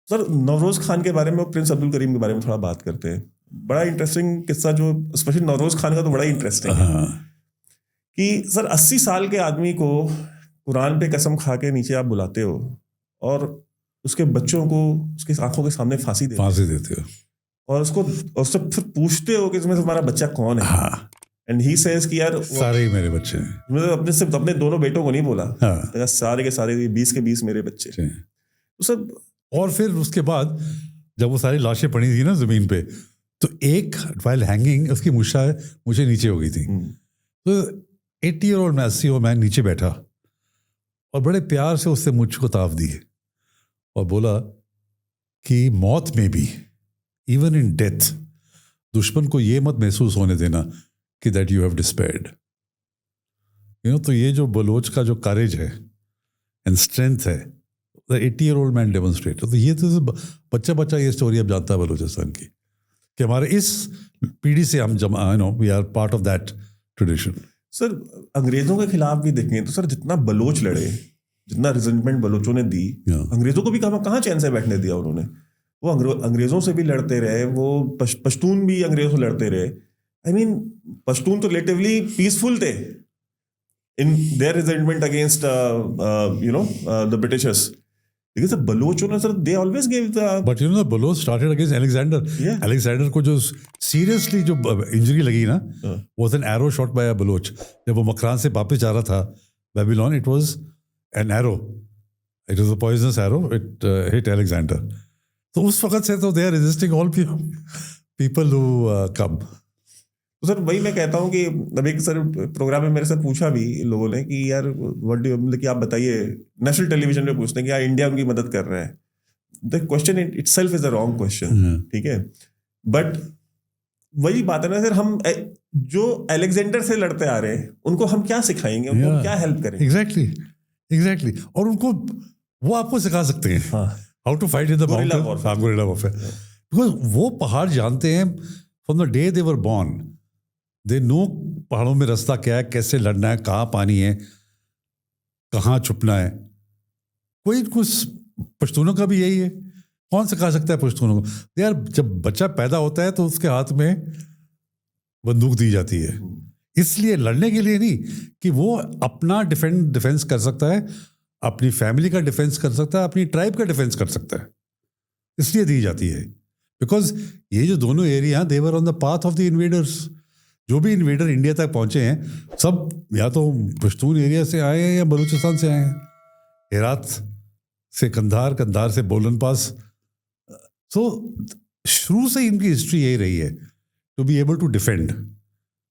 Sir Navroz Khan के बारे में और प्रिंस अब्दुल करीम के बारे में थोड़ा बात करते हैं। बड़ा इंटरेस्टिंग किस्सा जो स्पेशली नवरोज खान का तो बड़ा इंटरेस्टिंग है कि सर 80 साल के आदमी को कुरान पे कसम खा के नीचे आप बुलाते हो और उसके बच्चों को उसकी आंखों के सामने फांसी देते हो और उससे फिर पूछते हो कि तुम्हें तुम्हारा बच्चा कौन है। एंड ही सेज कि यार सारे ही मेरे बच्चे हैं। मतलब अपने दोनों बेटों को नहीं बोला, सारे के सारे 20 के 20 मेरे बच्चे तो सब। और फिर उसके बाद जब वो सारी लाशें पड़ी थी ना जमीन पे, तो एक व्हाइल हैंगिंग उसकी मुझे नीचे हो गई थी। तो 80-year-old मैन नीचे बैठा और बड़े प्यार से उससे मुझको ताव दी और बोला कि मौत में भी, इवन इन डेथ, दुश्मन को ये मत महसूस होने देना कि दैट यू हैव डिस्पेयर्ड। तो ये जो बलोच का जो करेज है एंड स्ट्रेंथ है, द 80-year-old मैन डेमोन्स्ट्रेट। तो ये तो बच्चा ये स्टोरी अब जानता है बलोचिस्तान की, कि हमारे इस पीढ़ी से हम we are part of that tradition. Sir अंग्रेजों के खिलाफ भी देखें तो सर जितना बलोच लड़े, जितना रिजेंटमेंट बलोचों ने दी, अंग्रेजों को भी कहाँ चैन से बैठने दिया उन्होंने। वो अंग्रेजों से भी लड़ते रहे, वो पश्तून भी अंग्रेजों से लड़ते रहे। आई मीन पश्तून तो रिलेटिवली पीसफुल थे in their resentment against the Britishers. Because the Baloch, sir, they always gave the. But the Baloch started against Alexander. Yeah. Alexander को जो seriously जो injury लगी ना, was an arrow shot by a Baloch. जब वो मकरान से वापस जा रहा था Babylon, it was an arrow. It was a poisonous arrow. It hit Alexander. तो उस वक्त से तो they are resisting all people who come. तो सर वही मैं कहता हूँ कि अभी एक सर प्रोग्राम में मेरे से पूछा भी लोगों ने कि यार मतलब कि आप बताइए, नेशनल टेलीविजन पे पूछते हैं कि यार इंडिया उनकी मदद कर रहा है। The question itself is a wrong question, ठीक है। बट वही बात है ना सर, हम जो अलेक्जेंडर से लड़ते आ रहे हैं उनको हम क्या सिखाएंगे, उनको क्या हेल्प करेंगे? एग्जैक्टली। और उनको वो आपको सिखा सकते हैं how to fight in the mountain, guerrilla warfare. Because वो पहाड़ जानते हैं from the day they were born. They know पहाड़ों में रास्ता क्या है, कैसे लड़ना है, कहाँ पानी है, कहाँ छुपना है। कोई कुछ पश्तूनों का भी यही है। कौन सिखा सकता है पश्तूनों को? यार जब बच्चा पैदा होता है तो उसके हाथ में बंदूक दी जाती है, इसलिए लड़ने के लिए नहीं कि वो अपना डिफेंस कर सकता है, अपनी फैमिली का डिफेंस कर सकता है, अपनी ट्राइब का डिफेंस कर सकता है, इसलिए दी जाती है। बिकॉज ये जो दोनों area they were on the path of the invaders. जो भी इन्वेडर इंडिया तक पहुंचे हैं सब या तो पश्तून एरिया से आए हैं या बलूचिस्तान से आए हैं, हेरात से कंधार, कंधार से बोलन पास। सो शुरू से इनकी हिस्ट्री यही रही है, to be able to defend.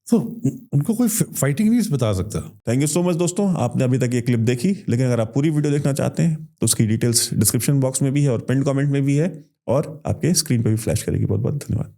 तो उनको कोई फाइटिंग नहीं बता सकता। थैंक यू सो मच दोस्तों, आपने अभी तक ये क्लिप देखी, लेकिन अगर आप पूरी वीडियो देखना चाहते हैं तो उसकी डिटेल्स डिस्क्रिप्शन बॉक्स में भी है और पिन कमेंट में भी है और आपके स्क्रीन पे भी फ्लैश करेगी। बहुत बहुत धन्यवाद।